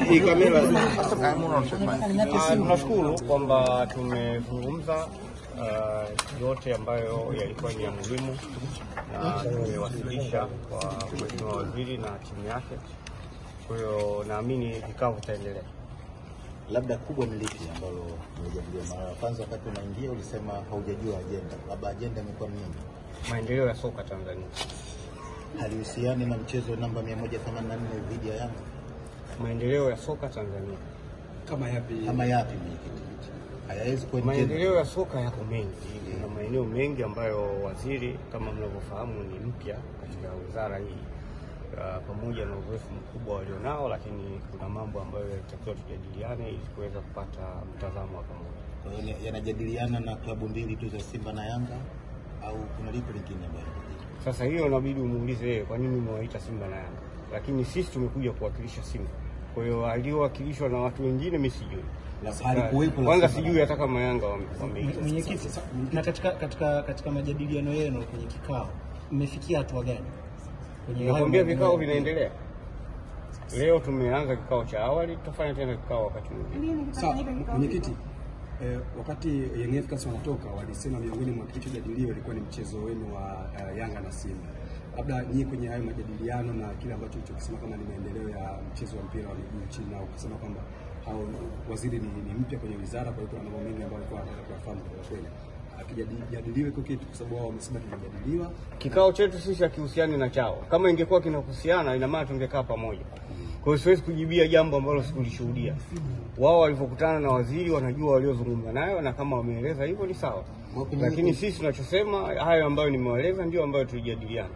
Hii kamera. Tunashukuru kwamba tumezungumza yote ambayo yalikuwa ni ya muhimu na tumewasilisha kwa Mheshimiwa Waziri na timu yake. Kwa hiyo naamini vikao vitaendelea. Labda kubwa ni lipi ambalo mmejadiliwa? Mara ya kwanza wakati unaingia ulisema haujajua agenda. Labda agenda imekuwa nini? Maendeleo ya soka Tanzania. Halihusiani na mchezo namba 184 dhidi ya Yanga? Maendeleo ya soka Tanzania. Kama yapi mwenyekiti? Hayawezi kuwa maendeleo ya soka yako mengi. Kuna maeneo mengi ambayo waziri kama mnavyofahamu ni mpya katika wizara hii. Pamoja na uzoefu mkubwa walionao, lakini kuna mambo ambayo yanatakiwa tujadiliane ili kuweza kupata mtazamo wa pamoja. Yanajadiliana na klabu mbili tu za Simba na Yanga au kuna lipi lingine ambalo? Sasa hiyo inabidi umuulize yeye kwa nini mwaita Simba na Yanga. Lakini sisi tumekuja kuwakilisha Simba. Kwa hiyo aliowakilishwa na watu wengine mimi sijui. Kwanza sijui hata kama Yanga wameita. Mwenyekiti, na katika majadiliano yenu kwenye kikao mmefikia hatua gani? Nakwambia vikao vinaendelea. Leo tumeanza kikao cha awali, tutafanya tena kikao wakati mwingine. Sawa, mwenyekiti, wakati Young Africans wanatoka walisema miongoni mwa kitu jadiliwa ilikuwa ni mchezo wenu wa Yanga na Simba. Labda nyinyi kwenye hayo majadiliano na kile ambacho ulichokisema kama ni maendeleo ya mchezo wa mpira wa miguu nchini, na ukasema kwamba hao waziri ni mpya kwenye wizara, kwa hiyo kuna mambo mengi ambayo alikuwa anataka kufahamu kwa kweli. Akijadiliwe kwa kitu kwa sababu wao wamesema tunajadiliwa. Kikao chetu sisi hakihusiani na chao. Kama ingekuwa kinahusiana ina maana tungekaa pamoja. Kwa hiyo siwezi kujibia jambo ambalo sikulishuhudia. Wao walipokutana na waziri wanajua waliozungumza nayo, na kama wameeleza hivyo ni sawa. Lakini sisi tunachosema hayo ambayo nimewaeleza ndio ambayo tulijadiliana.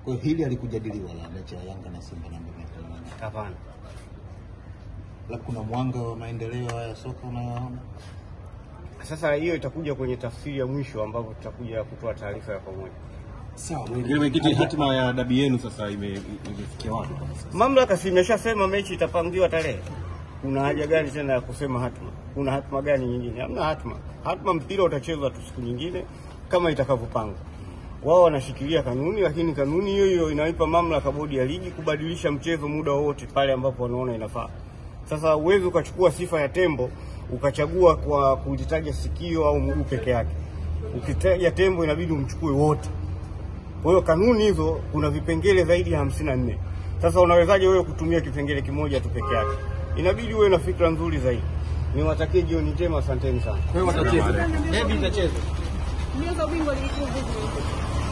Kwa hiyo hili alikujadiliwa la mechi ya Yanga na Simba namba 184? Hapana. Labda kuna mwanga wa maendeleo ya soka unayoona? Sasa hiyo itakuja kwenye tafsiri ya mwisho ambapo tutakuja kutoa taarifa ya pamoja. Sawa, mwenyekiti, hatima ya dabi yenu sasa imefikia wapi kwa sasa? Mamlaka si imeshasema mechi itapangiwa tarehe. Kuna haja gani tena ya kusema hatima? Kuna hatima gani nyingine? Hamna hatima. Hatima mpira utachezwa tu siku nyingine kama itakavyopangwa. Wao wanashikilia kanuni, lakini kanuni hiyo inaipa mamlaka bodi ya ligi kubadilisha mchezo muda wote pale ambapo wanaona inafaa. Sasa uwezo ukachukua sifa ya tembo ukachagua kwa kujitaja sikio au mguu peke yake. Ukitaja tembo inabidi umchukue wote. Kwa hiyo kanuni hizo kuna vipengele zaidi ya 54. Sasa unawezaje wewe kutumia kipengele kimoja tu peke yake? Inabidi uwe na fikra nzuri zaidi. Niwatakie jioni njema, asanteni sana. Kwa hiyo watacheza. Hebu itacheza. Ndio ubingwa ligi kuu.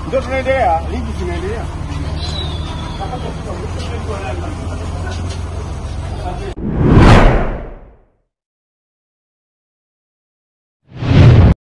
Ndio tunaendelea, ligi tunaendelea.